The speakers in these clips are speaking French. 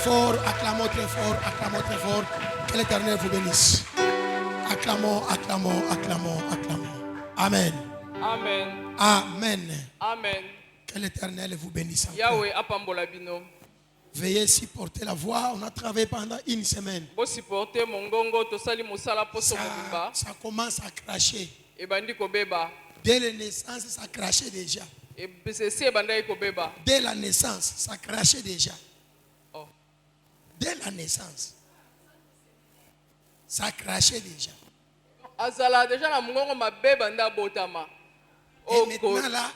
fort, acclamons très fort, acclamons très fort. Que l'Éternel vous bénisse. Acclamons, acclamons, acclamons, acclamons. Amen. Amen. Amen. Amen. Que l'Éternel vous bénisse. Yahweh apambola bino. Veuillez supporter la voix. On a travaillé pendant une semaine. Bo supporter mongongo tosali musala poso mobimba. Ça commence à cracher. E bandi ko beba. Dès la naissance, ça crachait déjà. E bsesi e bandai ko beba. Dès la naissance, ça crachait déjà. Oh. Dès la naissance, ça crachait déjà. Azala déjà na mongongo mabeba nda botama. Et maintenant là,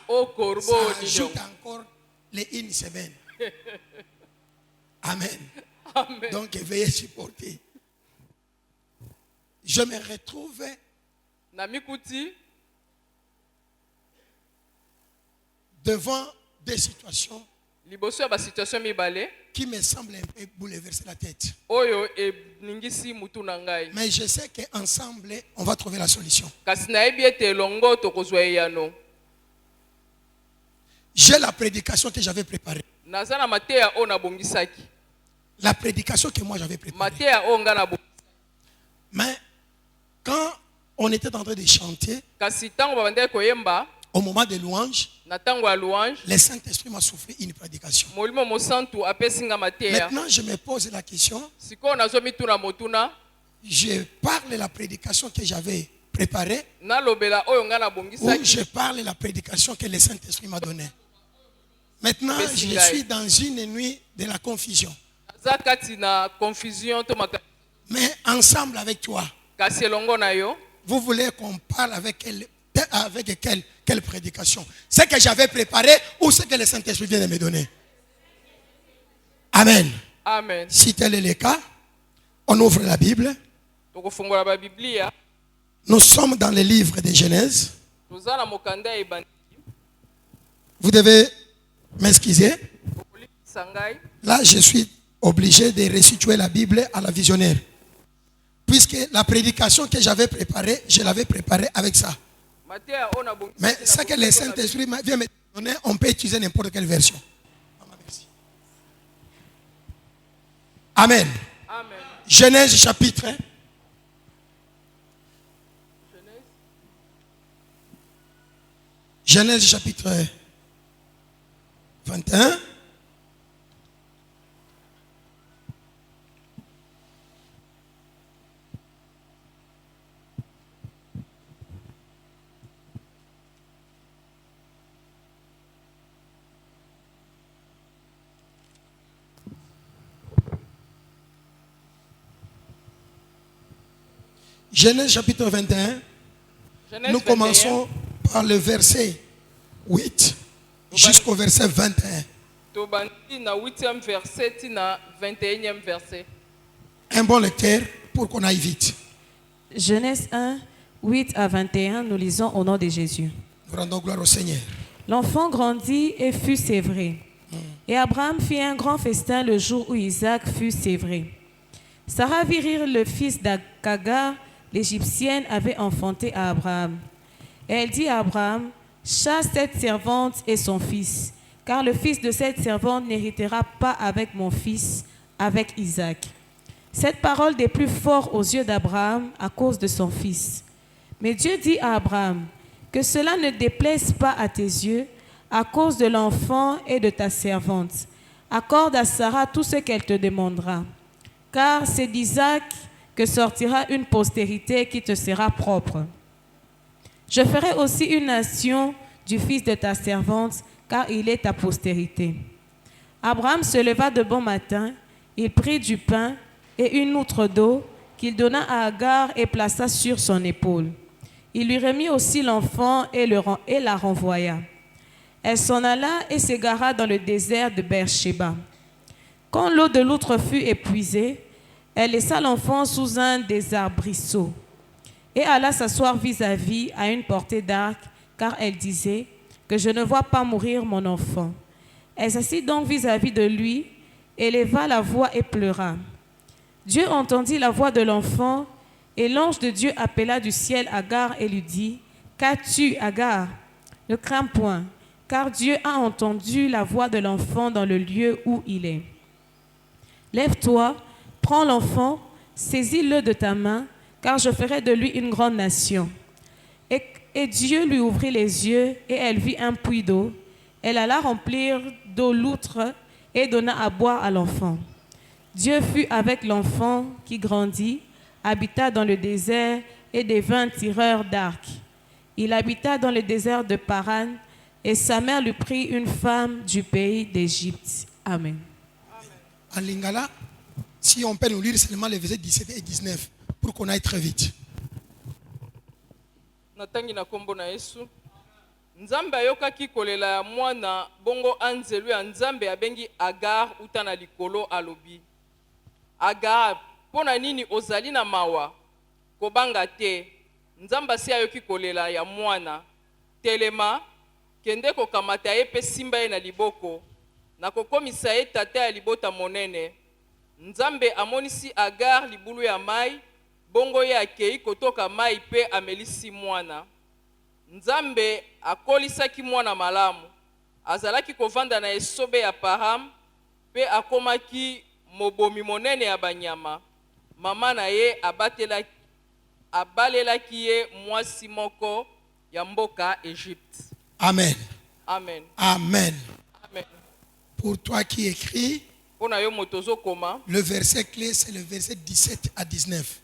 ça ajoute encore les une semaine. Amen. Amen. Donc veuillez supporter. Je me retrouve Namikuti devant des situations liboso ya ba situation mibale qui me semblent un peu bouleverser la tête. oyo e ningisi mutu na ngai. Mais je sais qu'ensemble, on va trouver la solution. Kasi nayebi ete longo tokozwa eyano. J'ai la prédication que j'avais préparée. Naza na mateya o na bongisaki. La prédication que moi j'avais préparée. Mateya o nga na bongisaki. Mais quand on était en train de chanter, Kasi tango babandaki koyemba au moment de louange, na tango ya louange le Saint-Esprit m'a soufflé une prédication. molimo mosantu apesi nga mateya. Maintenant, je me pose la question. Sikoyo nazomituna motuna Je parle de la prédication que j'avais préparée nalobela oyo nga na ou bongisaki. je parle de la prédication que le Saint-Esprit m'a donnée. Maintenant, je suis dans une nuit de la confusion. Naza kati na confusion to maka. Mais ensemble avec toi, Kasi elongo na yo vous voulez qu'on parle avec quelle prédication? Ce que j'avais préparé ou ce que le Saint-Esprit vient de me donner? Amen. Amen. Si tel est le cas, on ouvre la Bible. Tokofungola ba Biblia. Nous sommes dans le livre de Genèse. Toza na mokanda ya ebandeli. Vous devez m'excuser. Okolisa ngai. Là, je suis obligé de restituer la Bible à la visionnaire. Puisque la prédication que j'avais préparée, je l'avais préparée avec ça. Mateya o na bongisaki. Mais ce que le Saint-Esprit vient me donner, on peut utiliser n'importe quelle version. Amen. Amen. Genèse chapitre 1. Genèse chapitre 21. Genèse chapitre 21. Genèse Nous 21. commençons par le verset 8 jusqu'au verset 21. Tobandi na 8e verset ti na 21e verset. Un bon lecteur pour qu'on aille vite. Genèse 1, 8 à 21, nous lisons au nom de Jésus. Nous rendons gloire au Seigneur. L'enfant grandit et fut sévré. Et Abraham fit un grand festin le jour où Isaac fut sévré. Sarah vit rire le fils d'Agar, l'Égyptienne, avait enfanté à Abraham. Et elle dit à Abraham, chasse cette servante et son fils, car le fils de cette servante n'héritera pas avec mon fils, avec Isaac. Cette parole des plus forts aux yeux d'Abraham à cause de son fils. Mais Dieu dit à Abraham, que cela ne déplaise pas à tes yeux à cause de l'enfant et de ta servante. Accorde à Sarah tout ce qu'elle te demandera. Car c'est d'Isaac que sortira une postérité qui te sera propre. Je ferai aussi une nation du fils de ta servante, car il est ta postérité. Abraham se leva de bon matin, il prit du pain et une outre d'eau qu'il donna à Agar et plaça sur son épaule. Il lui remit aussi l'enfant et la renvoya. Elle s'en alla et s'égara dans le désert de Beersheba. Quand l'eau de l'outre fut épuisée, elle laissa l'enfant sous un des arbrisseaux et alla s'asseoir vis-à-vis à une portée d'arc, car elle disait que je ne vois pas mourir mon enfant. Elle s'assit donc vis-à-vis de lui, éleva la voix et pleura. Dieu entendit la voix de l'enfant et l'ange de Dieu appela du ciel Agar et lui dit, « Qu'as-tu, Agar? Ne crains point, car Dieu a entendu la voix de l'enfant dans le lieu où il est. » Lève-toi, prends l'enfant, saisis-le de ta main, car je ferai de lui une grande nation. Et Dieu lui ouvrit les yeux, et elle vit un puits d'eau. Elle alla remplir d'eau l'outre et donna à boire à l'enfant. Dieu fut avec l'enfant qui grandit, habita dans le désert et devint tireur d'arc. Il habita dans le désert de Paran, et sa mère lui prit une femme du pays d'Égypte. Amen. En lingala, si on peut nous lire seulement les versets 17 et 19 pour qu'on aille très vite. Natangi na kombo na Yesu. Nzambe ayokaki kolela ya mwana bongo anzelu ya Nzambe abengi Agar utana likolo alobi. Agar, pona nini ozali na mawa kobanga te. Nzamba si ayoki kolela ya mwana. Telema kende kokamata ye pe simba ye na liboko. Na kokomisa ye tata ya libota monene. Nzambe amonisi Agar libulu ya mai. Bongo ye akei kotoka mai pe amelisi mwana. Nzambe akolisaki mwana malamu. Azalaki kovanda na esobe ya Param pe akomaki mobomi monene ya banyama. Mama na ye abalelaki ye mwasi moko ya mboka Égypte. Amen. Amen. Amen. Amen. Pour toi qui écris, Pona yo motozo koma. le verset clé c'est le verset 17 à 19.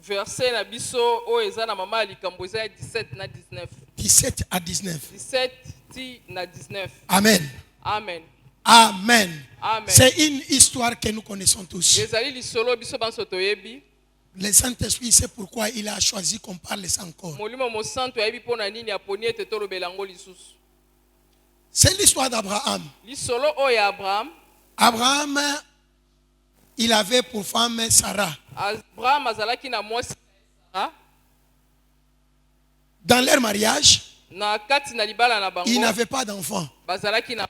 Verset na biso o eza na mama likambo eza 17 na 19. 17 à 19. 17 ti na 19. Amen. Amen. Amen. Amen. C'est une histoire que nous connaissons tous. Ezali lisolo biso banso toyebi. Le Saint-Esprit sait pourquoi il a choisi qu'on parle ça encore. Molimo mo santo yebi pona nini aponi ete tolobela ngo lisusu. C'est l'histoire d'Abraham. Lisolo o ya Abraham. Abraham, il avait pour femme Sarah. Abraham azalaki na mwasi Sarah. Dans leur mariage, Na kati na libala na bango. ils n'avaient pas d'enfants. Bazalaki na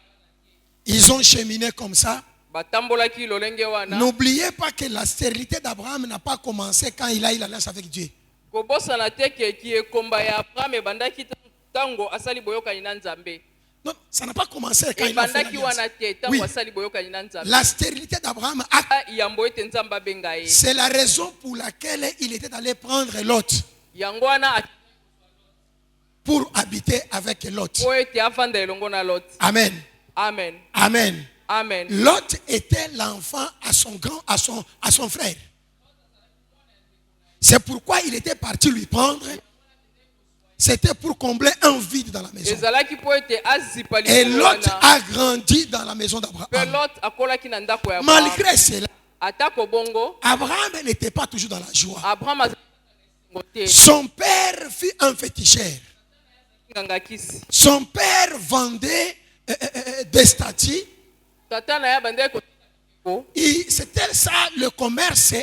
Ils ont cheminé comme ça. batambolaki lolenge wana. N'oubliez pas que la stérilité d'Abraham n'a pas commencé quand il a eu l'alliance avec Dieu. Kobosa na teke ki ekomba ya Abraham bandaki tango asali boyokani na Nzambe. Non, ça n'a pas commencé quand il a fait Bandaki l'alliance. wana te tango Oui. asali boyokani na Nzambe. La stérilité d'Abraham, Yambo ete Nzamba benga ye. c'est la raison pour laquelle il était allé prendre Lot Yango wana pour habiter avec Lot. po ete afanda elongo na Lot. Amen. Amen. Amen. Amen. Lot était l'enfant à son frère. C'est pourquoi il était parti lui prendre. C'était pour combler un vide dans la maison. Ezalaki po ete azipa Et likolo Lot wana. a grandi dans la maison Pe d'Abraham. Lot akolaki na ndako ya Abraham. Malgré cela, Atako bongo, Abraham n'était pas toujours dans la joie. Abraham azalaki ngote Son père fut un féticheur. nganga kisi. Son père vendait des statues. Tata na ya bandai ko. Et c'était ça le commerce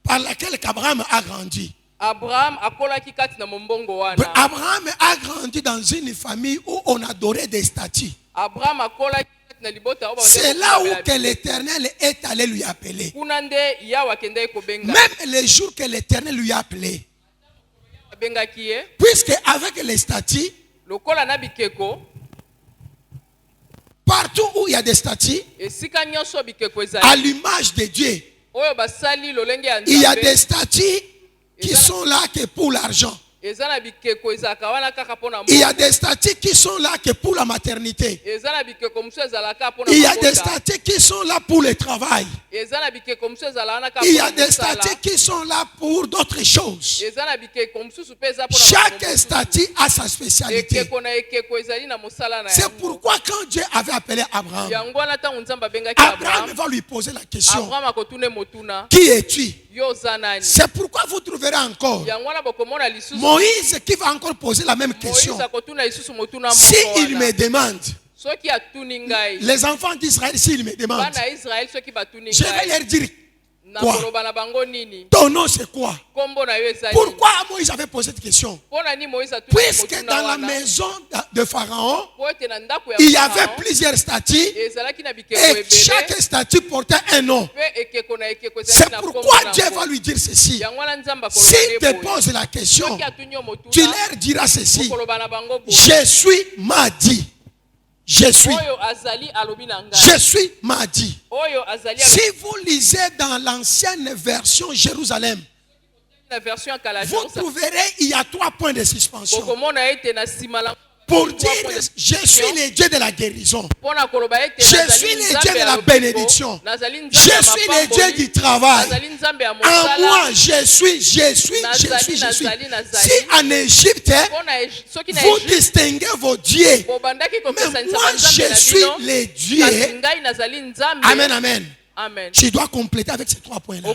par lequel Abraham a grandi. Abraham akolaki kati na mombongo wana. Abraham a grandi dans une famille où on adorait des statues. Abraham akolaki kati na libota oba. C'est là où que l'Éternel est allé lui appeler. Kuna nde yawa kendai ko benga. Même les jours que l'Éternel lui a appelé. Benga kiye. Puisque avec les statues, Lokola na bikeko. partout où il y a des statues, Esika nyonso bikeko à ezali. l'image de Dieu, Oyo basali lolenge ya il y a Nzambe. des statues qui sont là que pour l'argent. Eza na bikeko ezalaka wana kaka pona Il y a mbongo. des statues qui sont là que pour la maternité. Eza na bikeko mosusu ezalaka pona Il y a des mabota. statues qui sont là pour le travail. Eza na bikeko mosusu ezala wana kaka Il y a pona des mosala. statues qui sont là pour d'autres choses. Eza na bikeko mosusu pe eza pona Chaque makambo mosusu. statue a sa spécialité. Ekeko na ekeko ezali na mosala na C'est yango. pourquoi quand Dieu avait appelé Abraham, Yango wana ntango Nzambe abengaki Abraham Abraham. va lui poser la question, Abraham akotuna motuna. qui es-tu? Yo oza nani? C'est pourquoi vous trouverez encore Yango wana bokomona lisusu. Moïse qui va encore poser la même question. Moïse akotuna lisusu motuna Si moko il me wana. demande, Soki atuni ngai. les enfants d'Israël, s'ils me demandent, Bana Israël soki batuni je vais ngai. leur dire, Na quoi? koloba na bango nini? Ton nom c'est quoi? Kombo na yo ezali. Pourquoi Moïse avait posé cette question? Pona ni Moïse atuni Puisque motuna dans la wana. maison de Pharaon, Po ete na ndako ya il y avait Pharaon, plusieurs statues ezalaki na bikeko et ebele. chaque statue portait un nom. Pe ekeko na ekeko ezalaki C'est na kombo pourquoi na Dieu yango. va lui dire ceci. Yango wana Nzambe S'il akoloba te ne boye. pose la question, Soki atuni yo motuna, tu leur diras ceci. okoloba na bango boye. Je suis Mahdi. je suis. Oyo azali alobi na ngai. Je suis m'a dit. Oyo azali Si vous lisez dans l'ancienne version Jérusalem, la version kala vous trouverez, il y a 3 points de suspension. Bokomona ete na simala. Pour dire, je suis le Dieu de la guérison. Je suis le Dieu de la bénédiction. Je suis le Dieu du travail. En moi, je suis. Si en Égypte, vous distinguez vos dieux. Mais moi, je suis le Dieu. Amen, amen. Amen. Tu dois compléter avec ces 3 points-là.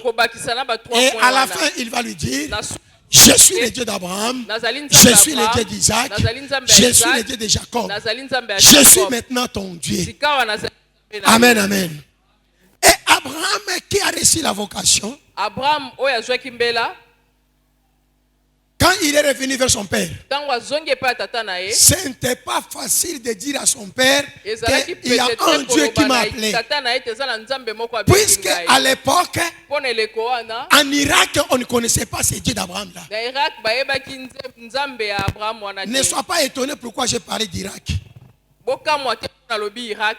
Et à la fin, il va lui dire, je suis le Dieu d'Abraham, je suis le Dieu d'Isaac, je suis le Dieu de Jacob, je suis maintenant ton Dieu. Amen, amen. Et Abraham qui a reçu la vocation, quand il est revenu vers son père, ce n'était pas facile de dire à son père qu'il y a un Dieu qui m'a appelé. Puisque à l'époque, en Irak, on ne connaissait pas ce Dieu d'Abraham-là. Ne sois pas étonné pourquoi j'ai parlé d'Irak.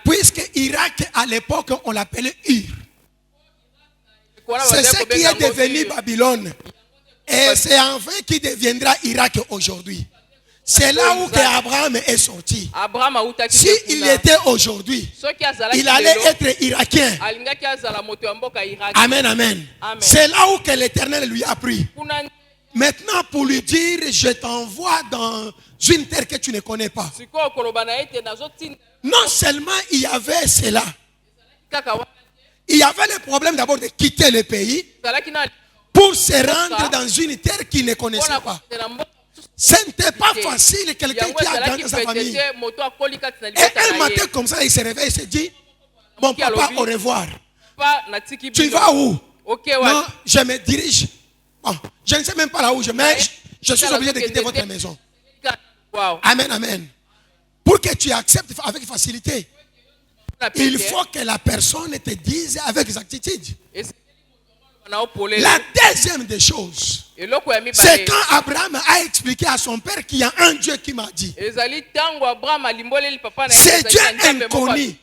Puisque Irak, à l'époque, on l'appelait Ur. C'est ce qui est devenu Babylone. Et c'est enfin qui deviendra Irak aujourd'hui. C'est là où Abraham est sorti. S'il était aujourd'hui, il allait être irakien. Amen, amen. C'est là où l'Éternel lui a pris. Maintenant, pour lui dire, je t'envoie dans une terre que tu ne connais pas. Non seulement il y avait cela, il y avait le problème d'abord de quitter le pays pour se rendre dans une terre qu'il ne connaissait pas. Ce n'était pas facile, quelqu'un qui a grandi dans sa famille. Et un matin comme ça, il se réveille et se dit, mon papa, au revoir. Tu vas où? Non, je me dirige. Bon, je ne sais même pas là où je vais. Je suis obligé de quitter votre maison. Amen, amen. Pour que tu acceptes avec facilité, il faut que la personne te dise avec exactitude. La deuxième des choses, c'est quand Abraham a expliqué à son père qu'il y a un Dieu qui m'a dit. C'est Dieu inconnu.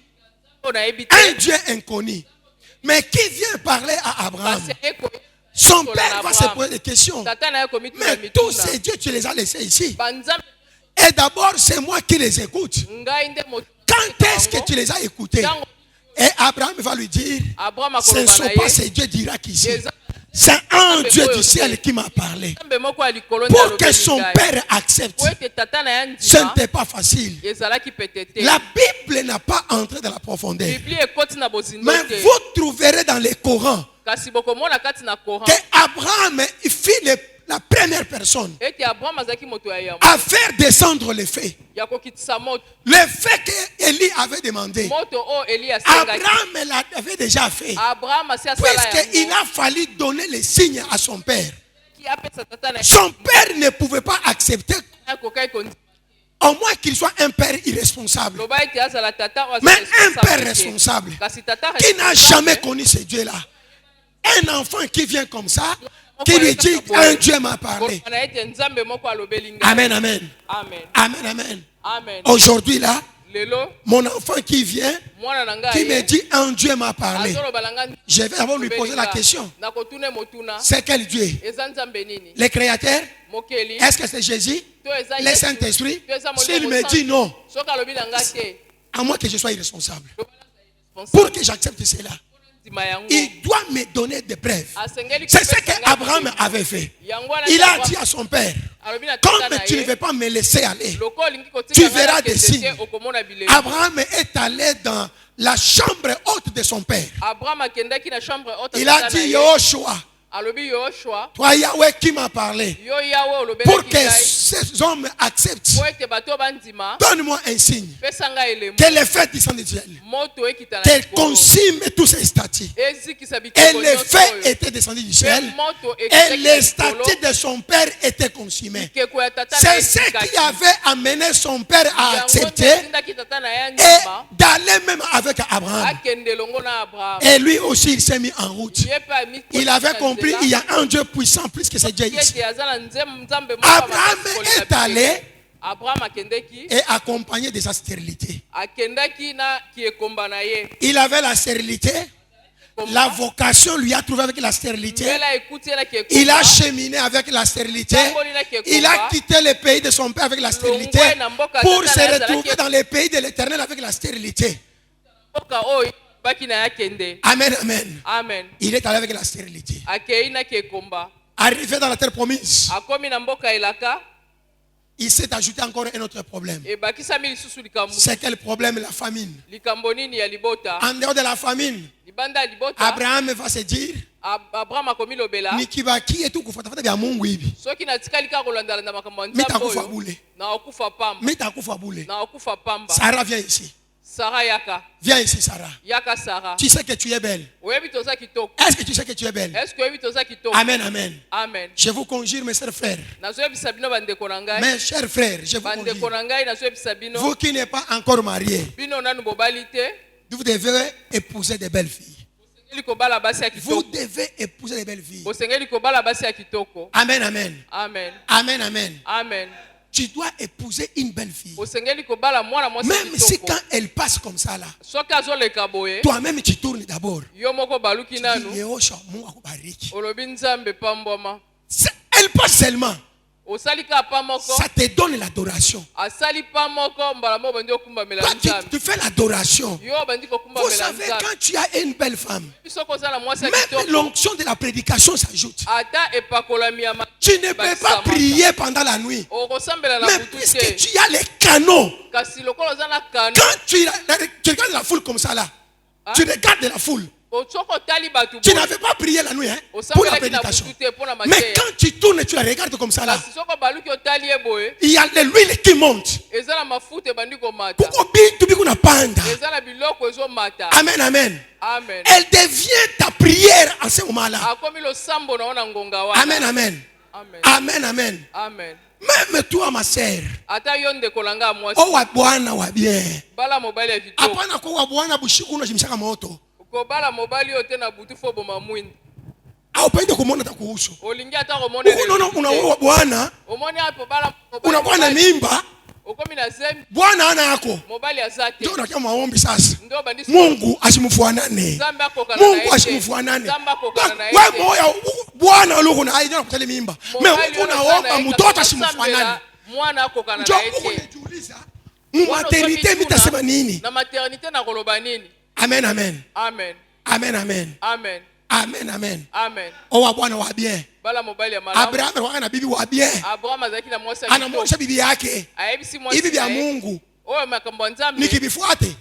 Un Dieu inconnu. Mais qui vient parler à Abraham? Son père va se poser des questions. Mais tous ces dieux, tu les as laissés ici. Et d'abord, c'est moi qui les écoute. Quand est-ce que tu les as écoutés? Et Abraham va lui dire, ce ne sont pas ces dieux d'Irak ici. C'est un Dieu du ciel qui m'a parlé. Pour que son père accepte. Ce n'était pas facile. La Bible n'a pas entré dans la profondeur. Mais vous trouverez dans les Corans que Abraham fit la première personne à faire descendre les feux. Le fait qu'Élie avait demandé, Abraham l'avait déjà fait. Puisqu'il a fallu donner les signes à son père. Son père ne pouvait pas accepter au moins qu'il soit un père irresponsable. Mais un père responsable qui n'a jamais connu ce Dieu-là. Un enfant qui vient comme ça, qui lui dit un Dieu m'a parlé. Amen, amen. Amen, amen. Aujourd'hui là, mon enfant qui vient, qui me dit un Dieu m'a parlé, je vais d'abord lui poser la question. C'est quel Dieu? Le Créateur? Est-ce que c'est Jésus? Le Saint-Esprit? S'il me dit non, à moins que je sois irresponsable, pour que j'accepte cela, il doit me donner des preuves. C'est ce qu'Abraham avait fait. Il a dit à son père, comme tu ne veux pas me laisser aller, tu verras des signes. Abraham est allé dans la chambre haute de son père. Il a dit, Yoshua, toi Yahweh qui m'a parlé, pour que ces hommes acceptent, donne-moi un signe, que le feu descende du ciel, qu'elle consume tous ces statues. Et le feu était descendu du ciel, et les statues de son père étaient consumées. C'est ce qui avait amené son père à accepter et d'aller même avec Abraham. Et lui aussi il s'est mis en route. Il avait compris, il y a un Dieu puissant plus que ce Dieu ici. Abraham est allé et accompagné de sa stérilité. Il avait la stérilité. La vocation lui a trouvé avec la stérilité. Il a cheminé avec la stérilité. Il a quitté le pays de son père avec la stérilité pour se retrouver dans le pays de l'Éternel avec la stérilité. Amen, amen. Amen. Il est allé avec la stérilité. Arrivé dans la terre promise, il s'est ajouté encore un autre problème. C'est quel problème? La famine. En dehors de la famine, Abraham va se dire, nikibaki etu kufuatafuta vya Mungu hivi, mitakufa bule. Sarah, viens ici. Viens ici, Sarah. Tu sais que tu es belle. Est-ce que tu sais que tu es belle? Amen, amen. Amen. Je vous conjure, mes chers frères. Mes chers frères, je vous conjure. Vous qui n'êtes pas encore mariés, vous devez épouser des belles filles. Vous devez épouser des belles filles. Amen, amen. Amen. Amen, amen. Amen. Tu dois épouser une belle fille. Même si quand elle passe comme ça là, toi-même tu tournes d'abord. Tu dis, elle passe seulement. Ça te donne l'adoration. Tu fais l'adoration. Vous savez, quand tu as une belle femme, même l'onction de la prédication s'ajoute. Tu ne peux pas prier pendant la nuit. Mais puisque tu as les canaux, quand tu regardes la foule comme ça là, tu regardes la foule. Tu n'avais pas prié la nuit pour la prédication. Mais quand tu tournes et tu la regardes comme ça là, il y a de l'huile qui monte. Amen, amen. Elle devient ta prière en ce moment là. Amen, amen. Amen, amen. Amen. Même toi, ma sœur, oh wabwana wabien, apana ko wabwana bushiku na jimshaka moto. Haupende kumwona atakuhusu. Unaoa bwana, unakuwa na mimba, bwana ana yako. Ndio unakia maombi sasa. Mungu asimfuanane. Mungu asimfuanane. Wewe moyo bwana leo kuna haja kutale mimba. Mimi unaomba mtoto asimfuanane. Ndio unajiuliza, maternité mitasema nini? Na maternité na koloba nini? Amen, amen. Amen. Amen, amen. Amen. Amen, amen. Amen. Owa bwana wa bien. Abraham alikuwa na bibi wa bien. Anamwonyesha bibi yake hivi vya Mungu, nikivifuate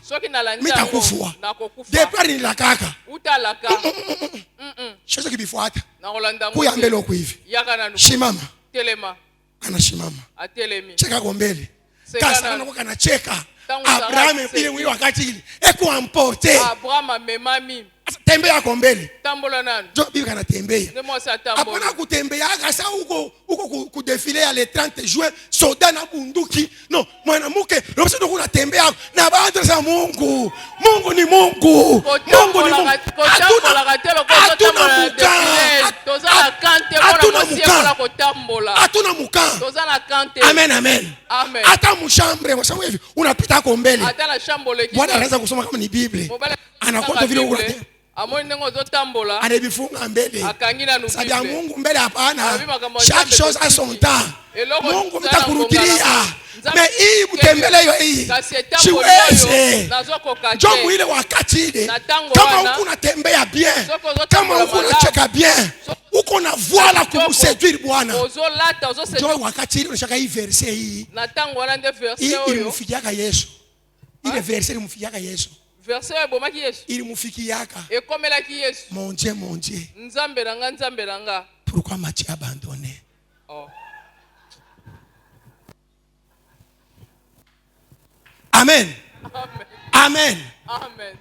nitakufua. Depart ni la kaka. Shesho kibifuata kuya mbele huko hivi. Shimama. Anashimama. Cheka kwa mbele. Kasa anakuwa anacheka. Abraham ile mwili wakati ile eko amporte. Abraham amemami. Tembea kwa mbele. Tambola nani? Jo bibi kanatembea. Hapana kutembea kasa huko kudefile le 30 juin soda na bunduki. No, mwanamke roho ndio kunatembea na baadhi za Mungu. Mungu ni Mungu. Mungu ni Mungu. Hatuna muka. Amen, amen. Hata mshambre kwa sababu hivi unapita kwa mbele. Bwana anaanza kusoma kama ni Biblia. Anakwenda vile ukate. Anabifunga mbele. Sababu Mungu mbele hapana. Chaque chose a son temps. Mungu mtakurudilia. Mais hii mtembele hiyo hii. Siweze. Jomu ile wakati ile. Kama uko unatembea bien. Kama uko unacheka bien. Uko na voila kumseduire Bwana. Jomu wakati ile unashaka hii verse hii. Hii ilimfikiaka Yesu. Ile verse ilimfikiaka Yesu. Verset bomaki Yesu. Ilimfikiaka. Ekomelaki Yesu. Mon Dieu, mon Dieu. Nzambe nanga. Pourquoi m'as-tu abandonné? Oh. Amen. Amen. Amen. Amen.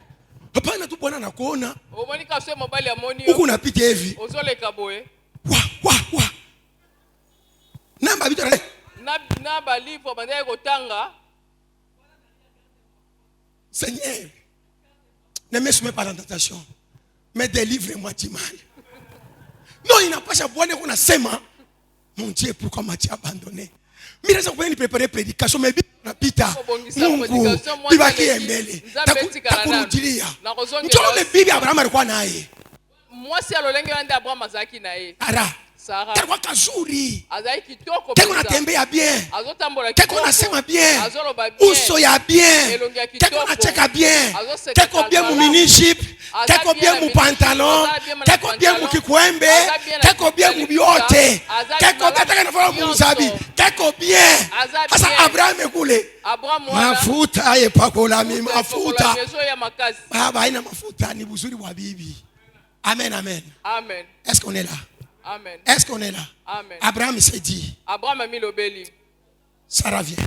Hapana tu Bwana anakuona. Omoni ka sema mobali ya moni. Huko unapita hivi. Ozoleka boye. Wa. Namba bitara. Na ba livre bandaye kotanga. Seigneur, ne me soumets pas dans la tentation, mais délivre-moi du mal. Non, il n'a pas chabouane qu'on a sema. Mon Dieu, pourquoi m'as-tu abandonné? Mira za kupeni prepare prédication mais napita. Mungu bibaki embele. Takurudilia. Njoo le bibi Abraham alikuwa naye. Mwasi alolenge wande Abraham azaki naye. Sarah. Kwa kazuri. Azaki kitoko. Keko natembea bien. Azotambola kitoko. Keko nasema bien. Uso ya bien. Keko nacheka bien. Keko bien mu miniship. Keko bien mu pantalon. Keko bien mu kikwembe. Keko bien mu biote. Keko bien nafanya mu mzabi. Keko bien. Sasa Abraham kule. Mafuta yepakola mimi mafuta. Baba haina mafuta ni buzuri wa bibi. Amen, amen. Amen. Est-ce qu'on est là? Amen. Est-ce qu'on est là? Amen. Abraham s'est dit. Abraham a mis l'obéli. Sarah vient.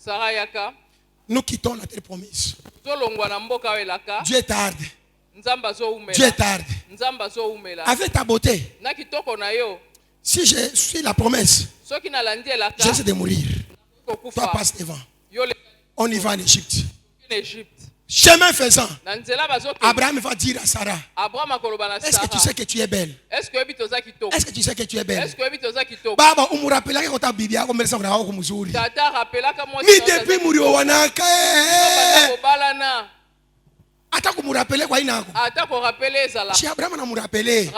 Sarah yaka. Nous quittons la terre promise. Dieu tarde. Dieu Dieu tarde. Avec ta beauté. Si je suis la promesse, je sais de mourir. Toi passe devant. On y va en Égypte. Chemin faisant, Abraham va dire à Sarah, est-ce que tu sais que tu es belle? Est-ce que tu sais que tu es belle? Baba, on me rappelle que ta Bible, on me laisse en comme muzuri. Mi depuis mourir wanaka. Attends qu'on me rappelle quoi inako. Si Abraham na me rappeler.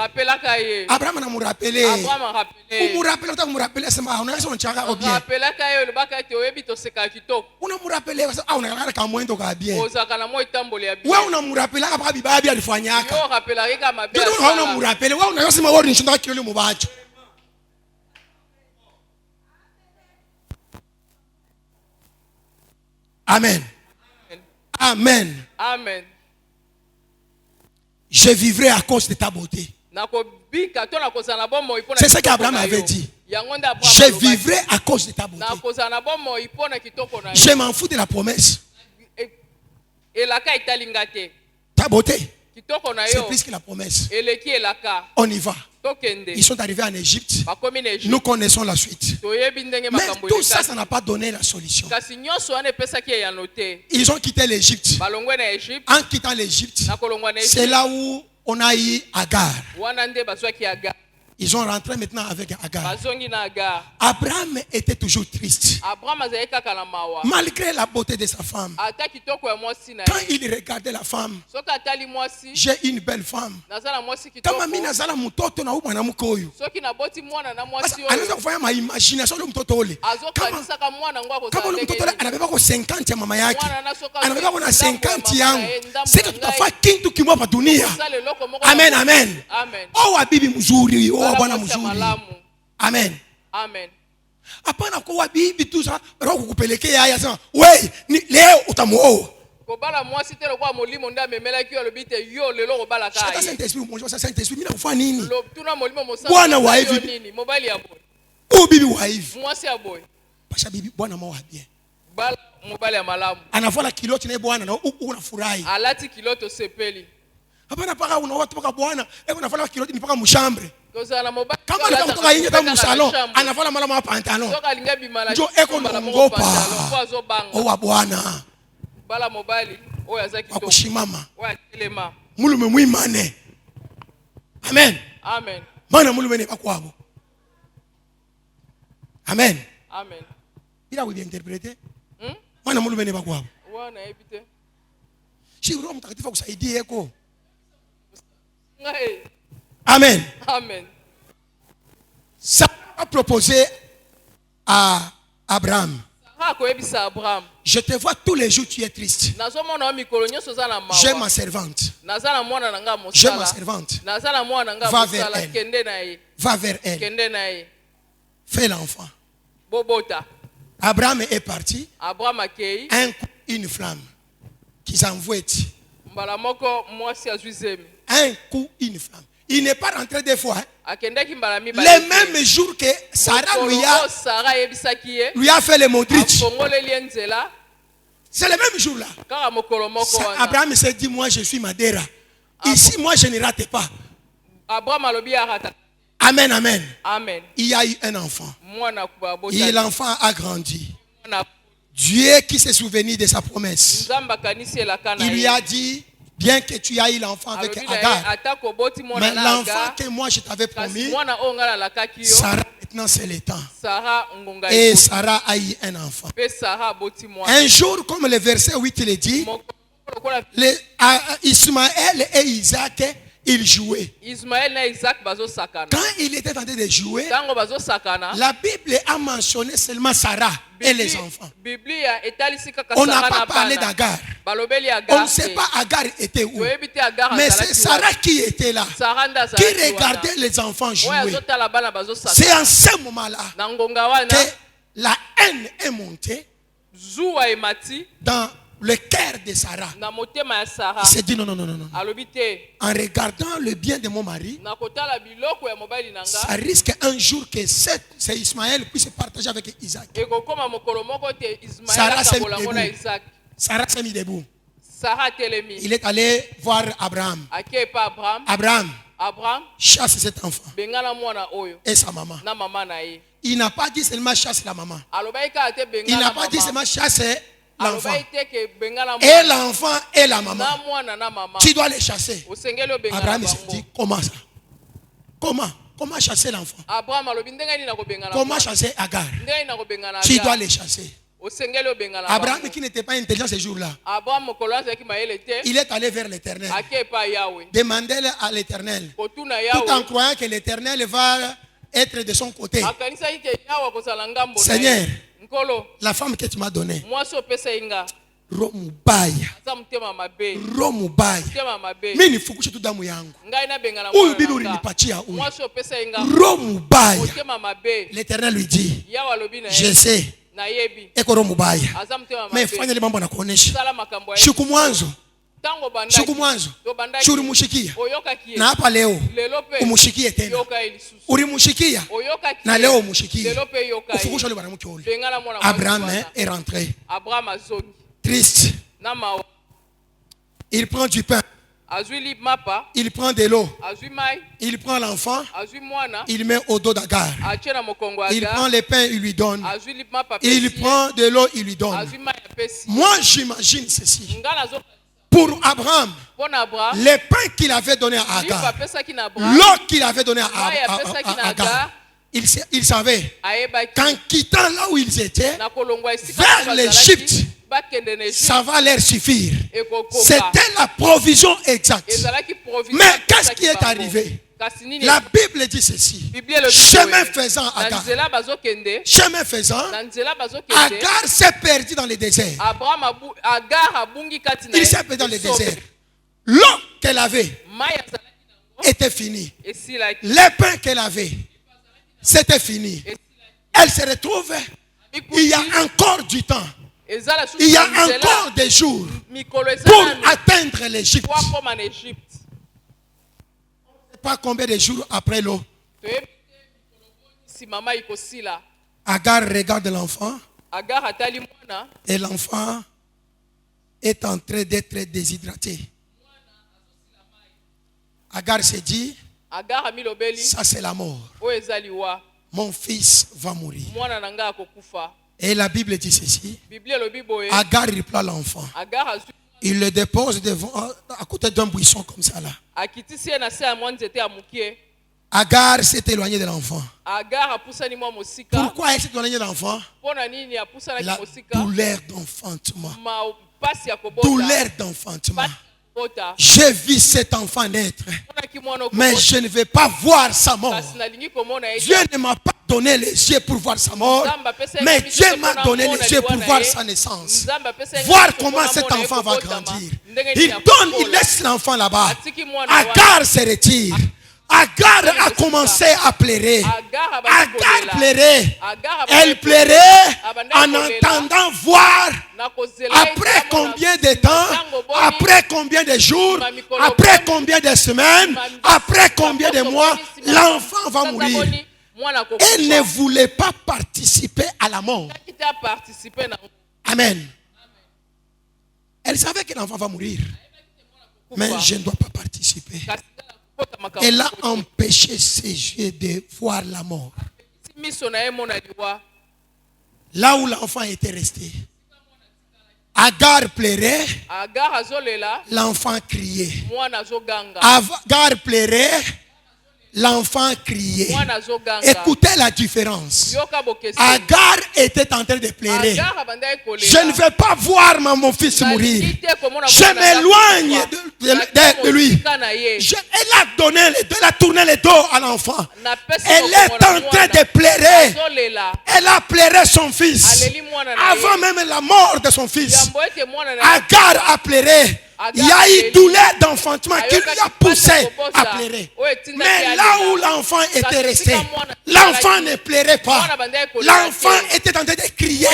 Abraham na me rappeler. On me rappelle que me rappeler c'est ma on est sur un chaka au bien. On me rappeler ah on a kama mwendo ka bien. Wewe unamurapela kama bibi alifanyaka. Ndio unamurapela wewe unayosema wewe nishinda kile mubacho. Amen. Amen. Amen. Je vivrai à cause de ta beauté. C'est ce qu'Abraham avait dit. Je vivrai à cause de ta beauté. Je m'en fous de la promesse. Ta beauté, c'est plus que la promesse. On y va. Ils sont arrivés en Égypte. Nous connaissons la suite. Mais tout ça, ça n'a pas donné la solution. Ils ont quitté l'Égypte. En quittant l'Égypte, c'est là où on a eu Agar. Ils ont rentré maintenant avec Agar. Abraham était toujours triste. Malgré la beauté de sa femme. Quand il regardait la femme, j'ai une belle femme. Kama mimi nazala mtoto na huyu mwanamke huyu. Anaweza kufanya maimagination ya mtoto ule. Kama ule mtoto ule anabeba kwa 50 ya mama yake. Anabeba kwa 50 yangu. Sisi tutafanya kitu kimoja hapa dunia. Amen, amen. Oh wabibi mzuri, oh bwana mzuri. Amen. Amen. Hapana kwa bibi tu sasa roho kukupelekea haya sema, "Wewe leo utamuoa." Kobala mwasi telo kwa molimo nda memela kiyo lobite yo lelo kobala kai. Sasa Saint-Esprit mmoja sasa Saint-Esprit mimi nakufanya nini? Tuna molimo mosana. Bwana wa hivi nini? Mobile ya boy. Oh bibi wa hivi. Mwasi ya boy. Pasha bibi bwana mwa bien. Bala mobile ya malamu. Anavala kiloti na bwana na unafurahi. Alati kiloto sepeli. Hapana paka unaoa paka bwana, anavala kiloti ni paka mshambre. Kama anataka kutoka nje kama salon, anavala mala ma pantalon. Njo eko ngopa. Oh wa bwana. Bala mobile oya zaki to. Akushimama. Oya kelema. Mulume mwimane. Amen. Amen. Mana mulume ne bakwabo. Amen. Amen. Ila wewe interprete? Mana mulume ne bakwabo. Wana ebite. Si Roho Mtakatifu akusaidie eko. Ngai. Amen. Amen. Ça a proposé à Abraham. Je te vois tous les jours, tu es triste. J'ai ma servante. J'ai ma servante. Va vers elle. Va vers elle. Fais l'enfant. Abraham est parti. Un coup, une flamme qui s'envoie. Un coup, une flamme. Il n'est pas rentré deux fois. Le même jour que Sarah lui a fait le Modric. C'est le même jour là. Abraham s'est dit, moi je suis Madera. Ici, moi je ne rate pas. Amen, amen. Amen. Il y a eu un enfant. Et l'enfant a grandi. Dieu qui s'est souvenu de sa promesse. Il lui a dit, bien que tu aies eu l'enfant avec Agar, mais l'enfant que moi je t'avais promis, Sarah ne maintenant c'est le temps. Et Sarah a eu un enfant. Un jour, comme le verset 8 le dit, Ismaël et Isaac, ils jouaient. Quand il était en train de jouer, la Bible a mentionné seulement Sarah et les enfants. On n'a pas parlé d'Agar. On ne sait pas Agar était où. Mais c'est Sarah qui était là, qui regardait les enfants jouer. C'est en ce moment-là que la haine est montée dans le cœur de Sarah. Il s'est dit non. En regardant le bien de mon mari, ça risque un jour que c'est Ismaël puisse partager avec Isaac. Sarah s'est mis debout. Il est allé voir Abraham. Abraham, chasse cet enfant et sa maman. Il n'a pas dit seulement chasse la maman. Il n'a pas dit seulement chasse l'enfant. Et l'enfant et la maman. Tu dois les chasser. Abraham s'est dit, comment ça? Comment chasser l'enfant? Comment chasser Agar? Tu dois les chasser. Abraham qui n'était pas intelligent ce jour-là, il est allé vers l'Éternel. Demandez à l'Éternel, tout en croyant que l'Éternel va être de son côté. Seigneur, la femme que tu m'as donnée, Romubaya, mimi fukusha tu damu yangu. Huyu bibi ulinipatia huyu. Romubaya. L'Éternel lui dit, je sais. Eko Romubaya. Mais fanya le mambo na kuonesha. Shuku mwanzo. Ulimushikia. Na hapa leo umushikie tena. Ulimushikia. Na leo umushikie. Ufukusha yule mwanamke yule. Abraham est rentré. Triste. Il prend du pain. Il prend de l'eau. Il prend l'enfant. Il met au dos d'Agar. Il prend le pain, il lui donne. Il prend de l'eau, il lui donne. Moi, j'imagine ceci. Pour Abraham, le pain qu'il avait donné à Agar, l'eau qu'il avait donné à Agar, il savait qu'en quittant là où ils étaient, vers l'Égypte, ça va leur suffire. C'était la provision exacte. Mais qu'est-ce qui est arrivé? La Bible dit ceci. Chemin faisant, Agar s'est perdu dans le désert. Il s'est perdu dans le désert. L'eau qu'elle avait était finie. Le pain qu'elle avait, c'était fini. Elle se retrouve. Il y a encore du temps. Il y a encore des jours pour atteindre l'Égypte. Pas combien de jours après l'eau. Agar regarde l'enfant. Et l'enfant est en train d'être déshydraté. Agar se dit, ça c'est la mort. Mon fils va mourir. Et la Bible dit ceci. Agar reprend l'enfant. Il le dépose devant, à côté d'un buisson comme ça là. Agar s'est éloignée de l'enfant. Pourquoi elle s'est éloignée de l'enfant? La douleur d'enfantement. Douleur d'enfantement. J'ai vu cet enfant naître, mais je ne vais pas voir sa mort. Dieu ne m'a pas donné les yeux pour voir sa mort, mais Dieu m'a donné les yeux pour voir sa naissance. Voir comment cet enfant va grandir. Il laisse l'enfant là-bas. Agar se retire. Agar a commencé à pleurer. Agar pleurait. Elle pleurait en entendant voir. Après combien de temps, après combien de jours, après combien de semaines, après combien de mois, l'enfant va mourir. Elle ne voulait pas participer à la mort. Amen. Elle savait que l'enfant va mourir. Mais je ne dois pas participer. Elle a empêché ses yeux de voir la mort. Là où l'enfant était resté. Agar pleurait. L'enfant criait. Agar pleurait. l'enfant criait. Écoutez la différence. Agar était en train de pleurer. Je ne veux pas voir mon fils mourir. Je m'éloigne de lui. Elle a tourné le dos à l'enfant. Elle est en train de pleurer. Elle a pleuré son fils. Avant même la mort de son fils, Agar a pleuré. Il y a eu douleur d'enfantement qui lui a poussé à pleurer. Mais là où l'enfant était resté, l'enfant ne pleurait pas. L'enfant était en train de crier.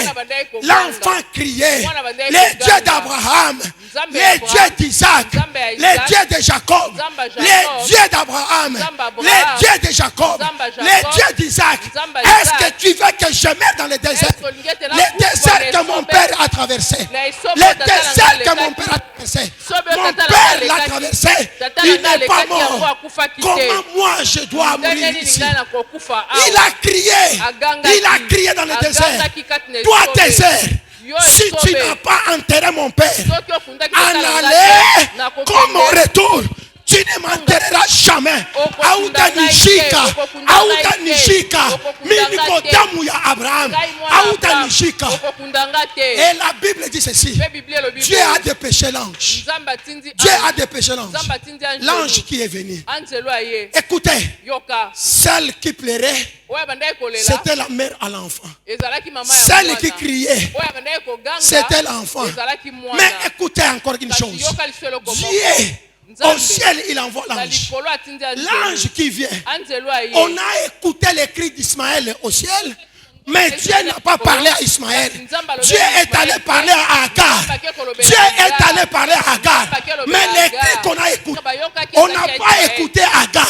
L'enfant criait. Les dieux d'Abraham, les dieux d'Isaac, les dieux de Jacob, les dieux d'Abraham, les dieux de Jacob, les dieux d'Isaac. Est-ce que tu veux que je meure dans le désert? Le désert que mon père a traversé. Le désert que mon père a traversé. Mon père l'a traversé. Il n'est pas mort. Comment moi je dois mourir ici? Il a crié. Il a crié dans le désert. Toi désert, si tu n'as pas enterré mon père, en aller comme au retour, tu ne m'enterreras jamais. Aouda Nishika, Aouda Nishika, Minikodamu ya Abraham, Aouda Nishika. Et la Bible dit ceci: Dieu a dépêché l'ange. Dieu a dépêché l'ange. L'ange qui est venu. Écoutez, celle qui pleurait, c'était la mère à l'enfant. Celle qui criait, c'était l'enfant. Mais écoutez encore une chose. Dieu, au ciel, il envoie l'ange. L'ange qui vient. On a écouté les cris d'Ismaël au ciel, mais Dieu n'a pas parlé à Ismaël. Dieu est allé parler à Agar. Dieu est allé parler à Agar. Mais les cris qu'on a écoutés, on n'a pas écouté Agar.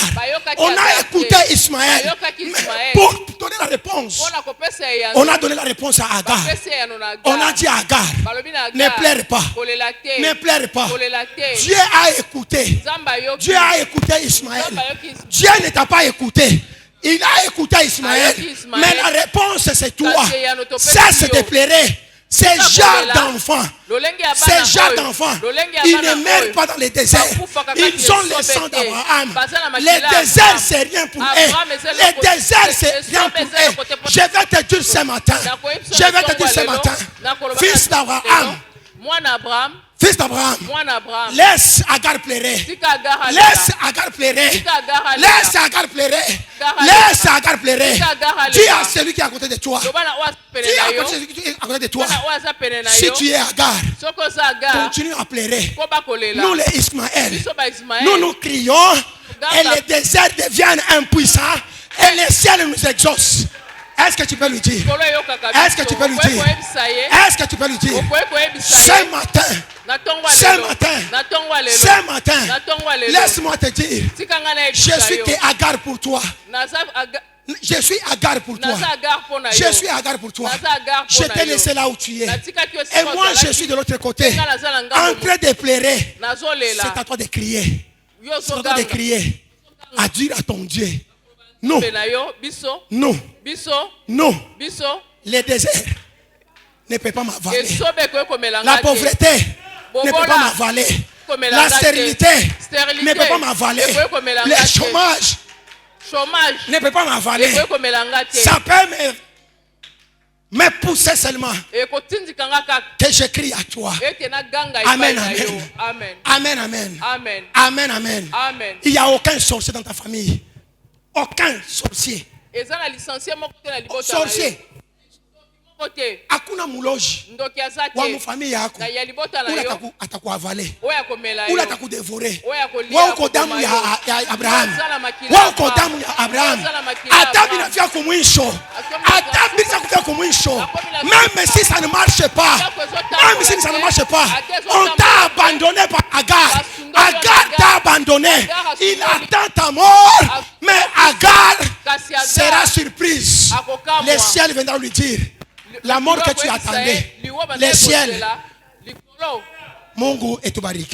On a écouté Ismaël. Mais pour donner la réponse, on a donné la réponse à Agar. On a dit à Agar, ne pleure pas. Ne pleure pas. Dieu a écouté. Dieu a écouté Ismaël. Dieu ne t'a pas écouté. Il a écouté Ismaël. Mais la réponse c'est toi. Cesse de pleurer. Ces gens d'enfants, ils ne meurent pas dans les déserts. Ils ont le sang d'Abraham. Les déserts, c'est rien pour eux. Les déserts, c'est rien pour eux. Je vais te dire ce matin. Fils d'Abraham. Fils d'Abraham, laisse Agar pleurer. Laisse Agar pleurer. Laisse Agar pleurer. Laisse Agar pleurer. Dis à celui qui est à côté de toi. Dis à celui qui est à côté de toi. Si tu es Agar, continue à pleurer. Nous les Ismaël, nous crions et les déserts deviennent impuissants et les ciels nous exaucent. Est-ce que tu peux lui dire? Est-ce que tu peux lui dire? Est-ce que tu peux lui dire? Ce matin, laisse-moi te dire, je suis Agar pour toi. Je suis Agar pour toi. Je suis Agar pour toi. Je t'ai laissé là où tu es. Et moi, je suis de l'autre côté, en train de pleurer. C'est à toi de crier. C'est à toi de crier. À dire à ton Dieu. Non. Non. Non. Les déserts ne peuvent pas m'avaler. La pauvreté ne peut pas m'avaler. La stérilité ne peut pas m'avaler. Le chômage ne peut pas m'avaler. Ça peut me pousser seulement que je crie à toi. Amen, amen. Amen, amen. Amen, amen. Il n'y a aucun sorcier dans ta famille. Aucun sorcier. Sorcier. Hakuna muloji wa mfamilia yako ula atakuavale ula atakudevore wewe uko damu ya Abraham, wewe uko damu ya Abraham. Hata binafia kumwisho, hata bila kufia kumwisho, même si ça ne marche pas, même si ça ne marche pas, on t'a abandonné par Agar. Agar t'a abandonné. Il attend ta mort, mais Agar sera surprise. Le ciel viendra lui dire la mort que tu attendais, le ciel, Mungu etubariki.